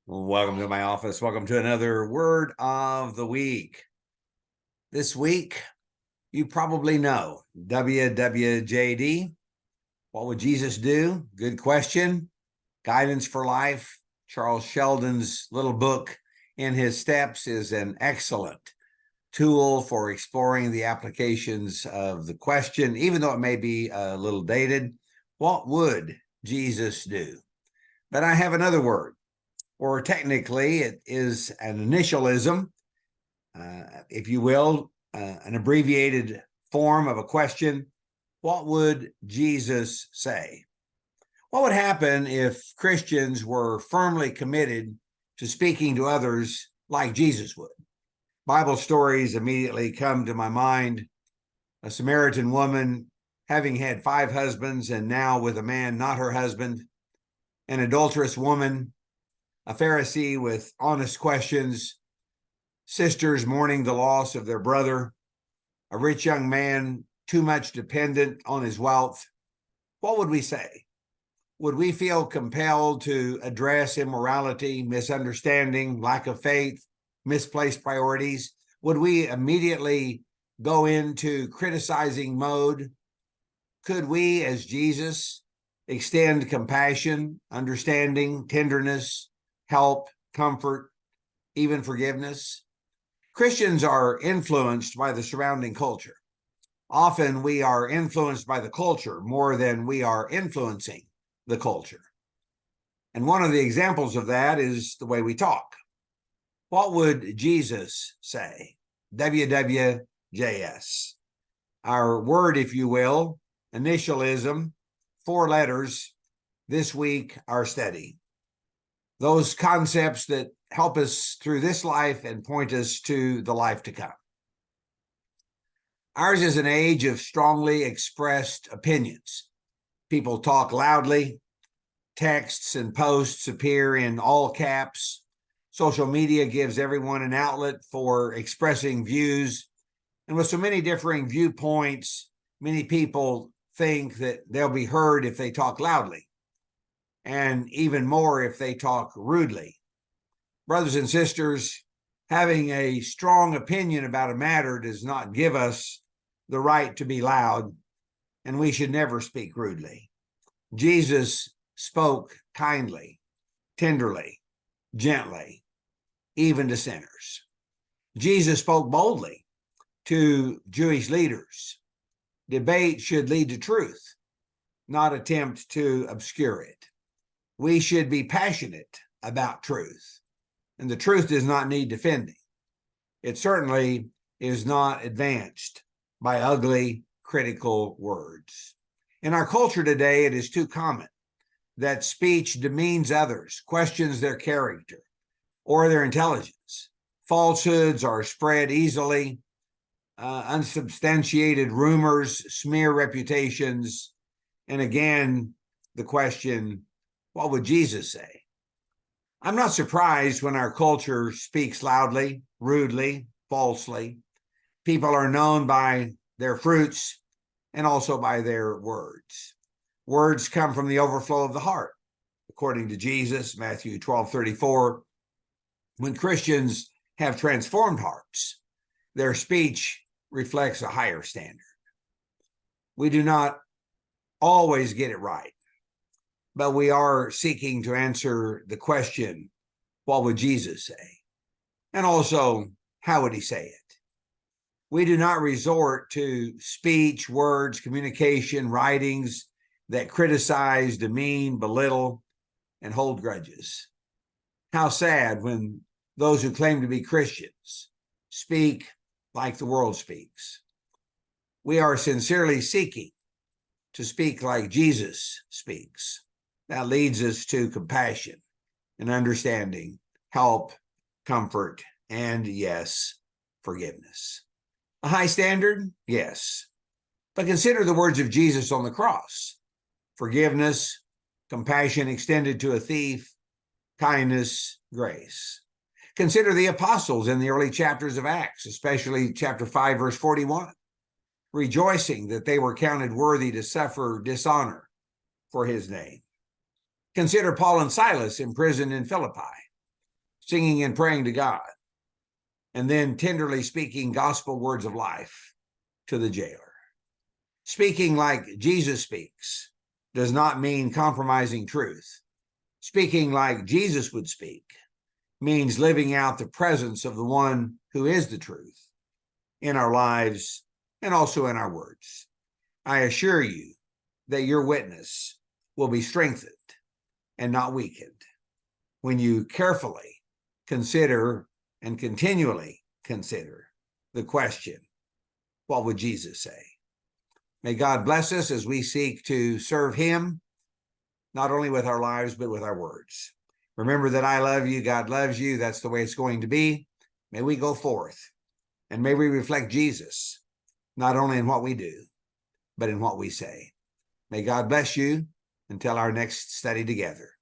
Welcome to my office. Welcome to another word of the week. This week, you probably know WWJD. What would Jesus do? Good question. Guidance for Life. Charles Sheldon's little book, In His Steps, is an excellent tool for exploring the applications of the question, even though it may be a little dated. What would Jesus do? But I have another word. Or technically, it is an initialism, if you will, an abbreviated form of a question. What would Jesus say? What would happen if Christians were firmly committed to speaking to others like Jesus would? Bible stories immediately come to my mind. A Samaritan woman having had 5 husbands and now with a man not her husband, an adulterous woman, a Pharisee with honest questions, sisters mourning the loss of their brother, a rich young man too much dependent on his wealth. What would we say? Would we feel compelled to address immorality, misunderstanding, lack of faith, misplaced priorities? Would we immediately go into criticizing mode? Could we, as Jesus, extend compassion, understanding, tenderness, help, comfort, even forgiveness? Christians are influenced by the surrounding culture. Often we are influenced by the culture more than we are influencing the culture. And one of the examples of that is the way we talk. What would Jesus say? WWJS. Our word, if you will, initialism, 4 letters, this week, our study. Those concepts that help us through this life and point us to the life to come. Ours is an age of strongly expressed opinions. People talk loudly. Texts and posts appear in all caps. Social media gives everyone an outlet for expressing views. And with so many differing viewpoints, many people think that they'll be heard if they talk loudly, and even more if they talk rudely. Brothers and sisters, having a strong opinion about a matter does not give us the right to be loud, and we should never speak rudely. Jesus spoke kindly, tenderly, gently, even to sinners. Jesus spoke boldly to Jewish leaders. Debate should lead to truth, not attempt to obscure it. We should be passionate about truth, and the truth does not need defending. It certainly is not advanced by ugly, critical words. In our culture today, it is too common that speech demeans others, questions their character or their intelligence. Falsehoods are spread easily. Unsubstantiated rumors smear reputations. And again, the question, what would Jesus say? I'm not surprised when our culture speaks loudly, rudely, falsely. People are known by their fruits and also by their words. Words come from the overflow of the heart, according to Jesus, Matthew 12:34. When Christians have transformed hearts, their speech reflects a higher standard. We do not always get it right, but we are seeking to answer the question, what would Jesus say? And also, how would he say it? We do not resort to speech, words, communication, writings that criticize, demean, belittle, and hold grudges. How sad when those who claim to be Christians speak like the world speaks. We are sincerely seeking to speak like Jesus speaks. That leads us to compassion and understanding, help, comfort, and yes, forgiveness. A high standard? Yes. But consider the words of Jesus on the cross. Forgiveness, compassion extended to a thief, kindness, grace. Consider the apostles in the early chapters of Acts, especially chapter 5, verse 41, rejoicing that they were counted worthy to suffer dishonor for his name. Consider Paul and Silas imprisoned in Philippi, singing and praying to God, and then tenderly speaking gospel words of life to the jailer. Speaking like Jesus speaks does not mean compromising truth. Speaking like Jesus would speak means living out the presence of the one who is the truth in our lives and also in our words. I assure you that your witness will be strengthened and not weakened when you carefully consider and continually consider the question, what would Jesus say? May God bless us as we seek to serve him, not only with our lives, but with our words. Remember that I love you, God loves you. That's the way it's going to be. May we go forth and may we reflect Jesus, not only in what we do, but in what we say. May God bless you until our next study together.